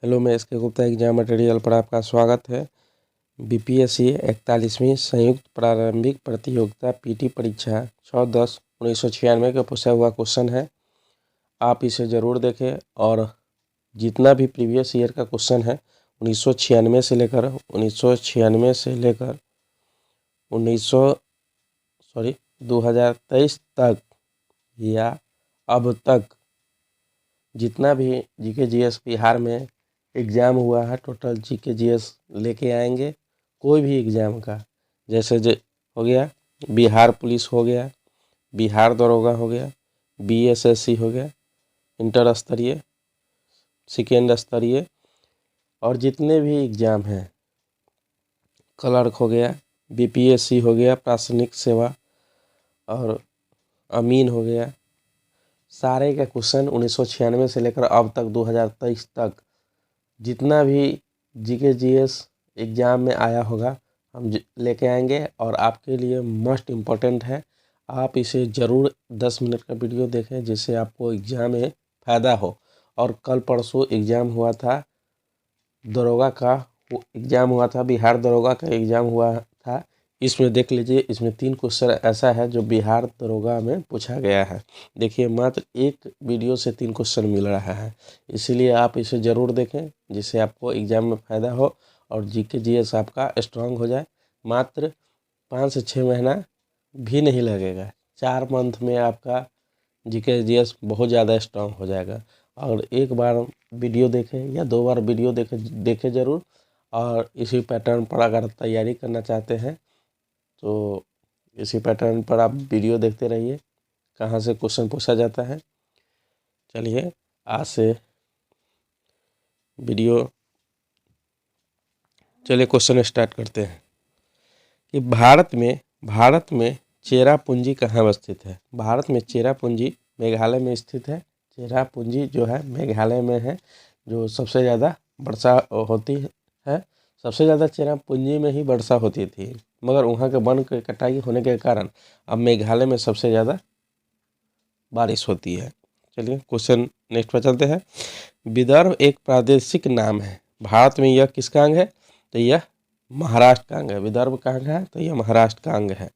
Hello, मैं SK Gupta exam material पर आपका स्वागत है। बीपीएससी 41वीं संयुक्त प्रारंभिक प्रतियोगिता पीटी परीक्षा 6/10/1996 का पूछा हुआ क्वेश्चन है। आप इसे ज़रूर देखें और जितना भी प्रीवियस ईयर का क्वेश्चन है 1996 से लेकर 2023 तक या अब तक जितना भी जीके जीएस बिहार में एग्ज़ाम हुआ है, टोटल जीके जीएस लेके आएंगे। कोई भी एग्ज़ाम का, जैसे हो गया बिहार पुलिस, हो गया बिहार दरोगा, हो गया बीएसएससी, हो गया इंटर स्तरीय, सेकेंड स्तरीय, और जितने भी एग्ज़ाम हैं, क्लर्क हो गया, बीपीएससी हो गया प्रशासनिक सेवा, और अमीन हो गया, सारे का क्वेश्चन 1996 से लेकर अब तक 2023 तक जितना भी जीके जीएस एग्ज़ाम में आया होगा हम लेके आएंगे और आपके लिए मस्ट इम्पॉर्टेंट है। आप इसे ज़रूर 10 मिनट का वीडियो देखें जिससे आपको एग्ज़ाम में फ़ायदा हो। और कल परसों एग्ज़ाम हुआ था, दरोगा का एग्ज़ाम हुआ था, बिहार दरोगा का एग्ज़ाम हुआ था। इसमें देख लीजिए, इसमें 3 क्वेश्चन ऐसा है जो बिहार दरोगा में पूछा गया है। देखिए, मात्र एक वीडियो से 3 क्वेश्चन मिल रहा है, इसीलिए आप इसे ज़रूर देखें जिससे आपको एग्ज़ाम में फ़ायदा हो और जीके जीएस आपका स्ट्रांग हो जाए। मात्र 5 से 6 महीना भी नहीं लगेगा, 4 मंथ में आपका जीके जीएस बहुत ज़्यादा स्ट्रांग हो जाएगा। और एक बार वीडियो देखें या 2 बार वीडियो देखें ज़रूर। और इसी पैटर्न पर अगर तैयारी करना चाहते हैं तो इसी पैटर्न पर आप वीडियो देखते रहिए, कहाँ से क्वेश्चन पूछा जाता है। चलिए आज से क्वेश्चन स्टार्ट करते हैं कि भारत में चेरापूंजी कहाँ स्थित है। भारत में चेरापूंजी मेघालय में स्थित है। चेरापूंजी जो है मेघालय में है, जो सबसे ज़्यादा वर्षा होती है। सबसे ज़्यादा चेरापूंजी में ही वर्षा होती थी, मगर वहाँ के वन की कटाई होने के कारण अब मेघालय में सबसे ज़्यादा बारिश होती है। चलिए क्वेश्चन नेक्स्ट पर चलते हैं। विदर्भ एक प्रादेशिक नाम है, भारत में यह किसका अंग है? तो यह महाराष्ट्र का अंग है। विदर्भ का अंग है तो यह महाराष्ट्र का अंग है।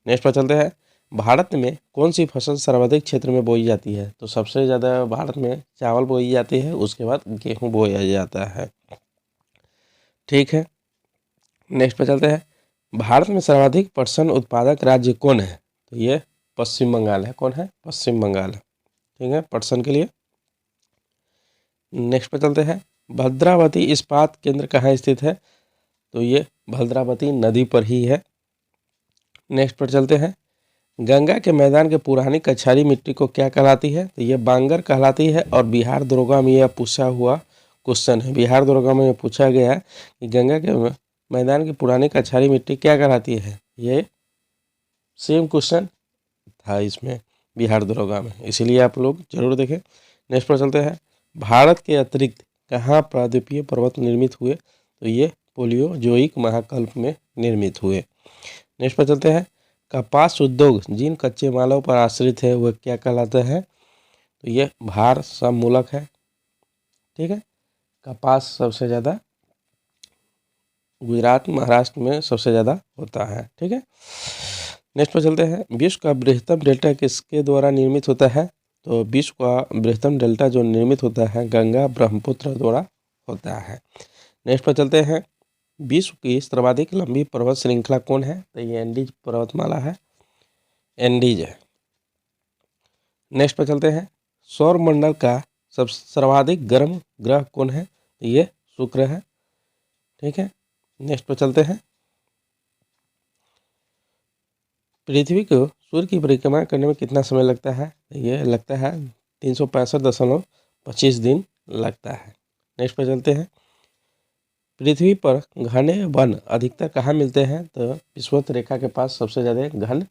नेक्स्ट पर चलते हैं। भारत में कौन सी फसल सर्वाधिक क्षेत्र में बोई जाती है? तो सबसे ज़्यादा भारत में चावल बोई जाती है, उसके बाद गेहूँ बोया जाता है। ठीक है, नेक्स्ट पर चलते हैं। भारत में सर्वाधिक पटसन उत्पादक राज्य कौन है? तो ये पश्चिम बंगाल है। कौन है? पश्चिम बंगाल। ठीक है, पटसन के लिए। नेक्स्ट पर चलते हैं। भद्रावती इस्पात केंद्र कहाँ स्थित है? तो ये भद्रावती नदी पर ही है। नेक्स्ट पर चलते हैं। गंगा के मैदान के पुरानी कछारी मिट्टी को क्या कहलाती है? तो ये बांगर कहलाती है। और बिहार दरोगा में यह पूछा हुआ क्वेश्चन है। बिहार दरोगा में पूछा गया है कि गंगा के मैदान की पुरानी कछारी मिट्टी क्या कहलाती है। ये सेम क्वेश्चन था इसमें बिहार दरोगा में, इसीलिए आप लोग जरूर देखें। नेक्स्ट पर चलते हैं। भारत के अतिरिक्त कहाँ प्रायद्वीपीय पर्वत निर्मित हुए? तो ये पोलियोजोइक महाकल्प में निर्मित हुए। नेक्स्ट पर चलते हैं। कपास उद्योग जिन कच्चे मालों पर आश्रित है वह क्या कहलाता है? तो ये भार सममूलक है। ठीक है, कपास सबसे ज़्यादा गुजरात महाराष्ट्र में सबसे ज़्यादा होता है। ठीक है, नेक्स्ट पर चलते हैं। विश्व का बृहत्तम डेल्टा किसके द्वारा निर्मित होता है? तो विश्व का बृहत्तम डेल्टा जो निर्मित होता है गंगा ब्रह्मपुत्र द्वारा होता है। नेक्स्ट पर चलते हैं। विश्व की सर्वाधिक लंबी पर्वत श्रृंखला कौन है? तो ये एंडीज पर्वतमाला है, एंडीज है। नेक्स्ट पर चलते हैं। सौरमंडल का सर्वाधिक गर्म ग्रह कौन है? तो ये शुक्र है। ठीक है, नेक्स्ट पर चलते हैं। पृथ्वी को सूर्य की परिक्रमा करने में कितना समय लगता है? ये लगता है 365.25 दिन लगता है। नेक्स्ट पर चलते हैं। पृथ्वी पर घने वन अधिकतर कहाँ मिलते हैं? तो विषुवत रेखा के पास सबसे ज़्यादा घन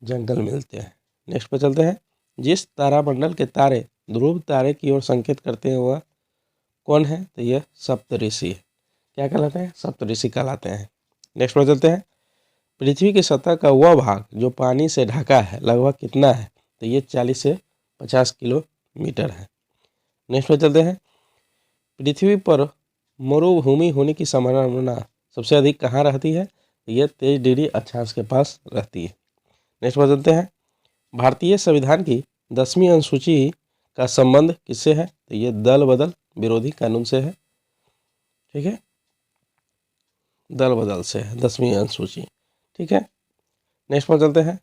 जंगल मिलते हैं। नेक्स्ट पर चलते हैं। जिस तारामंडल के तारे ध्रुव तारे की ओर संकेत करते हैं वह कौन है? तो यह सप्तऋषि है। क्या कहलाते हैं? सप्तऋषि कहलाते हैं। नेक्स्ट पर चलते हैं। पृथ्वी की सतह का वह भाग जो पानी से ढका है लगभग कितना है? तो ये 40 से 50 किलोमीटर है। नेक्स्ट पर चलते हैं। पृथ्वी पर मरुभूमि होने की संभावना सबसे अधिक कहाँ रहती है? ये 23 डिग्री अक्षांश के पास रहती है। नेक्स्ट बदलते हैं, भारतीय संविधान की 10वीं अनुसूची का संबंध किससे है? तो ये दल बदल विरोधी कानून से है। ठीक है, दल बदल से है 10वीं अनुसूची। ठीक है, नेक्स्ट पर चलते हैं,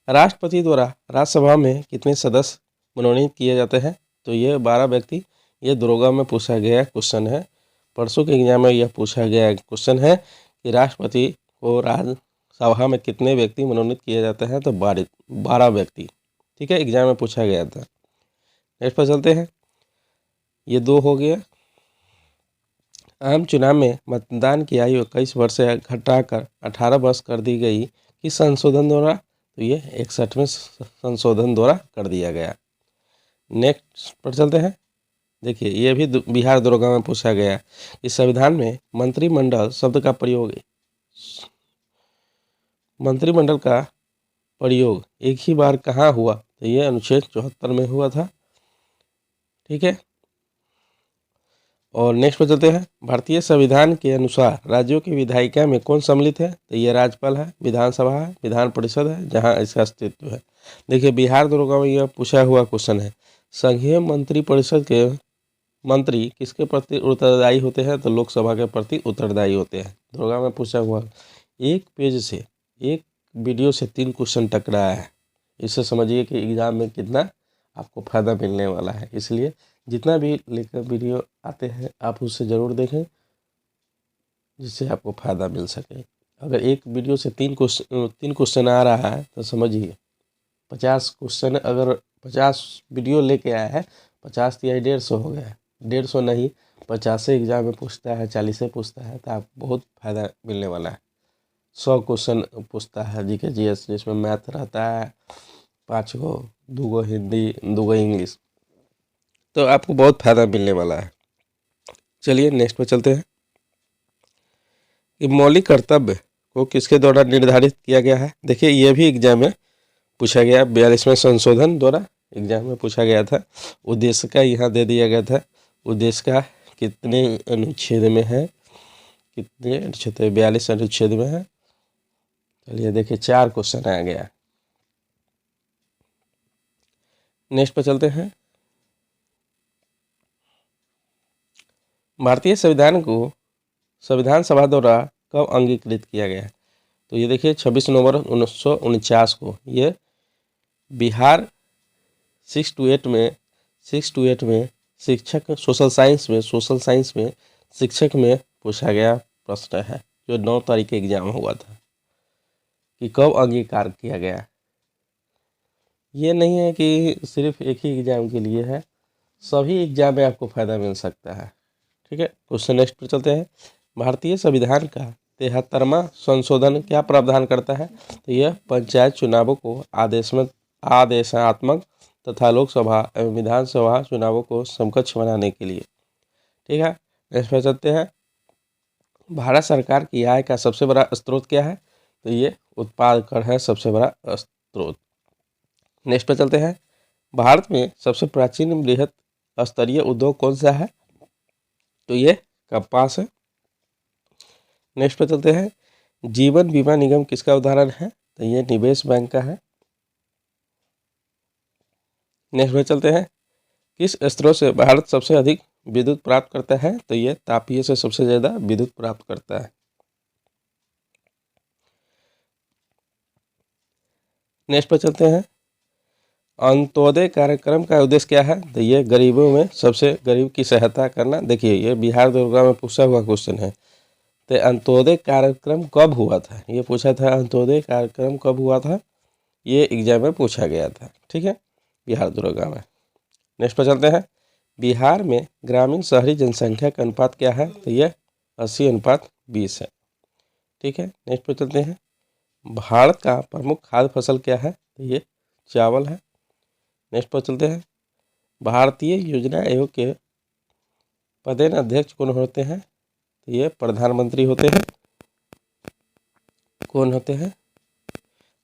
राष्ट्रपति द्वारा राज्यसभा में कितने सदस्य मनोनीत किए जाते हैं? तो ये 12 व्यक्ति। ये दरोगा में पूछा गया क्वेश्चन है, परसों के एग्जाम में यह पूछा गया क्वेश्चन है कि राष्ट्रपति को राज्यसभा में कितने व्यक्ति मनोनीत किए जाते हैं? तो 12 व्यक्ति। ठीक है, एग्जाम में पूछा गया था। नेक्स्ट पर चलते हैं, ये 2 हो गया। आम चुनाव में मतदान की आयु 21 वर्ष से घटाकर 18 वर्ष कर दी गई, किस संशोधन द्वारा? तो ये 61वें संशोधन द्वारा कर दिया गया। नेक्स्ट पर चलते हैं, देखिए ये भी बिहार दरोगा में पूछा गया। इस संविधान में मंत्रिमंडल शब्द का प्रयोग, मंत्रिमंडल का प्रयोग एक ही बार कहाँ हुआ? तो ये अनुच्छेद 74 में हुआ था। ठीक है, और नेक्स्ट पर चलते हैं, भारतीय संविधान के अनुसार राज्यों की विधायिका में कौन सम्मिलित है? तो ये राज्यपाल है, विधानसभा है, विधान परिषद है, जहां इसका अस्तित्व है। देखिए बिहार दरोगा में यह पूछा हुआ क्वेश्चन है, संघीय मंत्री परिषद के मंत्री किसके प्रति उत्तरदायी होते हैं? तो लोकसभा के प्रति उत्तरदायी होते हैं। दरोगा में पूछा हुआ, एक पेज से, एक वीडियो से 3 क्वेश्चन टकराया है। इससे समझिए कि एग्जाम में कितना आपको फ़ायदा मिलने वाला है। इसलिए जितना भी लेकर वीडियो आते हैं आप उससे ज़रूर देखें, जिससे आपको फ़ायदा मिल सके। अगर एक वीडियो से 3 क्वेश्चन आ रहा है तो समझिए 50 क्वेश्चन, अगर 50 वीडियो लेके आया है, 50 या 150 हो गया है। 150 नहीं, 50 से एग्जाम में पूछता है, 40 से पूछता है, तो आपको बहुत फ़ायदा मिलने वाला है। 100 क्वेश्चन पूछता है जीके जीएस, जिसमें मैथ रहता है 5 गो, 2 गो हिंदी, 2 गो इंग्लिश, तो आपको बहुत फ़ायदा मिलने वाला है। चलिए नेक्स्ट पे चलते हैं कि मौलिक कर्तव्य को किसके द्वारा निर्धारित किया गया है? देखिए ये भी एग्जाम में पूछा गया, 42वें संशोधन द्वारा एग्जाम में पूछा गया था। उद्देश्य का यहाँ दे दिया गया था, उद्देश्य का कितने अनुच्छेद में है, कितने अनुच्छेद, 42 अनुच्छेद में है। चलिए देखिए 4 क्वेश्चन आ गया। नेक्स्ट पर चलते हैं, भारतीय संविधान को संविधान सभा द्वारा कब अंगीकृत किया गया है? तो ये देखिए 26 नवंबर 1949 को। ये बिहार 6 to 8 में शिक्षक सोशल साइंस में शिक्षक में पूछा गया प्रश्न है, जो 9 तारीख के एग्जाम हुआ था कि कब अंगीकार किया गया। ये नहीं है कि सिर्फ एक ही एग्जाम के लिए है, सभी एग्जाम में आपको फ़ायदा मिल सकता है। ठीक है, क्वेश्चन नेक्स्ट पर चलते हैं, भारतीय संविधान का 73वां संशोधन क्या प्रावधान करता है? तो यह पंचायत चुनावों को आदेशात्मक तथा लोकसभा एवं विधानसभा चुनावों को समकक्ष बनाने के लिए। ठीक है, नेक्स्ट पर चलते हैं, भारत सरकार की आय का सबसे बड़ा स्रोत क्या है? तो ये उत्पाद कर है सबसे बड़ा स्रोत। नेक्स्ट पर चलते हैं, भारत में सबसे प्राचीन बृहत स्तरीय उद्योग कौन सा है? तो ये कपास है। नेक्स्ट पर चलते हैं, जीवन बीमा निगम किसका उदाहरण है? तो ये निवेश बैंक का है। नेक्स्ट पर चलते हैं, किस स्रोत से भारत सबसे अधिक विद्युत प्राप्त करता है? तो ये तापीय से सबसे ज़्यादा विद्युत प्राप्त करता है। नेक्स्ट पर चलते हैं, अंत्योदय कार्यक्रम का उद्देश्य क्या है? तो ये गरीबों में सबसे गरीब की सहायता करना। देखिए ये बिहार दरोगा में पूछा हुआ क्वेश्चन है। तो अंत्योदय कार्यक्रम कब हुआ था? ये पूछा था, अंत्योदय कार्यक्रम कब हुआ था? ये एग्जाम में पूछा गया था। ठीक है, बिहार दरोगा में। नेक्स्ट पर चलते हैं, बिहार में ग्रामीण शहरी जनसंख्या का अनुपात क्या है? तो ये 80:20 है। ठीक है, नेक्स्ट पर चलते हैं, भारत का प्रमुख खाद्य फसल क्या है? तो ये चावल है। नेक्स्ट पर चलते हैं, भारतीय योजना आयोग के पदेन अध्यक्ष कौन होते हैं? तो ये प्रधानमंत्री होते हैं। कौन होते हैं?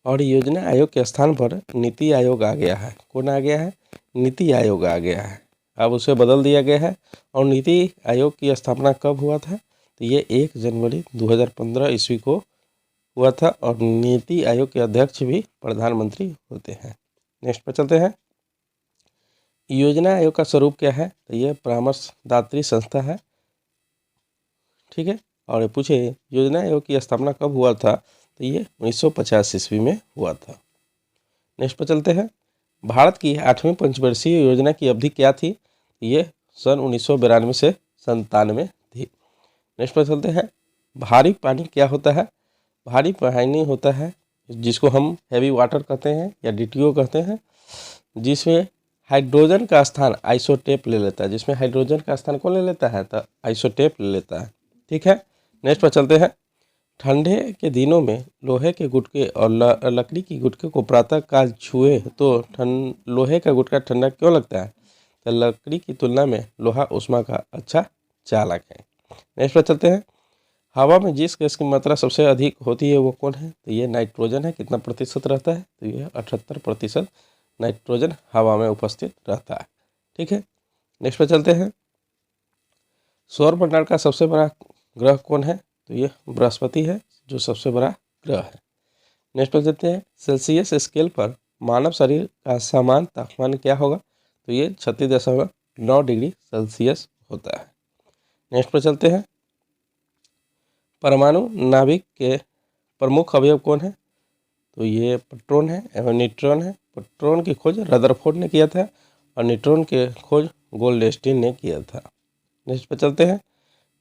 और योजना आयोग के स्थान पर नीति आयोग आ गया है। कौन आ गया है? नीति आयोग आ गया है। अब उसे बदल दिया गया है। और नीति आयोग की स्थापना कब हुआ था? तो ये 1 जनवरी 2015 ईस्वी को हुआ था। और नीति आयोग के अध्यक्ष भी प्रधानमंत्री होते हैं। नेक्स्ट पर चलते हैं। योजना आयोग का स्वरूप क्या है? तो ये परामर्शदात्री संस्था है। ठीक है। और ये पूछे योजना आयोग की स्थापना कब हुआ था? तो ये 1950 ईस्वी में हुआ था। नेक्स्ट पर चलते हैं। भारत की 8वीं पंचवर्षीय योजना की अवधि क्या थी? ये सन 1992 से 97 थी। नेक्स्ट पर चलते हैं। भारी पानी क्या होता है? भारी पानी होता है जिसको हम हैवी वाटर कहते हैं या DTO कहते हैं, जिसमें हाइड्रोजन का स्थान आइसोटेप ले लेता है। जिसमें हाइड्रोजन का स्थान कौन ले लेता है? तो आइसोटेप ले लेता है। ठीक है। नेक्स्ट पर चलते हैं। ठंडे के दिनों में लोहे के गुटके और लकड़ी की गुटके को प्रातः काल छुए तो लोहे का गुटका ठंडा क्यों लगता है? तो लकड़ी की तुलना में लोहा ऊष्मा का अच्छा चालक है। नेक्स्ट पर चलते हैं। हवा में जिस गैस की मात्रा सबसे अधिक होती है वो कौन है? तो ये नाइट्रोजन है। कितना प्रतिशत रहता है? तो ये 78% नाइट्रोजन हवा में उपस्थित रहता है। ठीक है। नेक्स्ट पर चलते हैं। सौरमंडल का सबसे बड़ा ग्रह कौन है? तो ये बृहस्पति है जो सबसे बड़ा ग्रह है। नेक्स्ट पर चलते हैं। सेल्सियस स्केल पर मानव शरीर का सामान्य तापमान क्या होगा? तो ये 36.9 डिग्री सेल्सियस होता है। नेक्स्ट पर चलते हैं। परमाणु नाभिक के प्रमुख अवयव कौन है? तो ये प्रोटॉन है एवं न्यूट्रॉन है। प्रोटॉन की खोज रदरफोर्ड ने किया था और न्यूट्रॉन की खोज गोल्डस्टीन ने किया था। नेक्स्ट पर चलते हैं।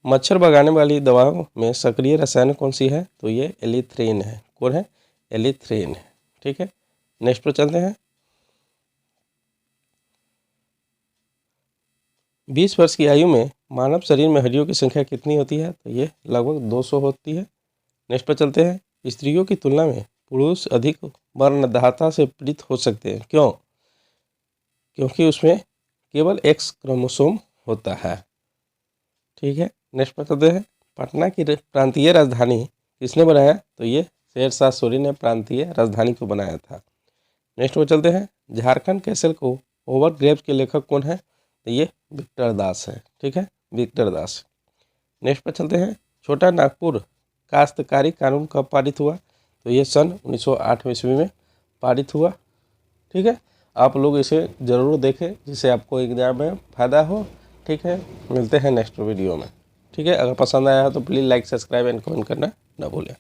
मच्छर भगाने वाली दवाओं में सक्रिय रसायन कौन सी है? तो ये एलिथ्रीन है। कौन है? एलिथ्रीन है। ठीक है। नेक्स्ट पर चलते हैं। 20 वर्ष की आयु में मानव शरीर में हड्डियों की संख्या कितनी होती है? तो ये लगभग 200 होती है। नेक्स्ट पर चलते हैं। स्त्रियों की तुलना में पुरुष अधिक वर्णदाता से पीड़ित हो सकते हैं। क्यों? क्योंकि उसमें केवल X क्रोमोसोम होता है। ठीक है। नेक्स्ट पर चलते हैं। पटना की प्रांतीय राजधानी किसने बनाया? तो ये शेरशाह सूरी ने प्रांतीय राजधानी को बनाया था। नेक्स्ट पर चलते हैं। झारखंड कैसल को ओवरग्रेव्स के लेखक कौन है? तो ये विक्टर दास है। ठीक है, विक्टर दास। नेक्स्ट पर चलते हैं। छोटा नागपुर काश्तकारी कानून कब पारित हुआ? तो ये सन 1908 ईस्वी में पारित हुआ। ठीक है, आप लोग इसे ज़रूर देखें जिससे आपको एग्जाम में फ़ायदा हो। ठीक है, मिलते हैं नेक्स्ट वीडियो में। ठीक है, अगर पसंद आया तो please like, subscribe and comment करना ना भूलें।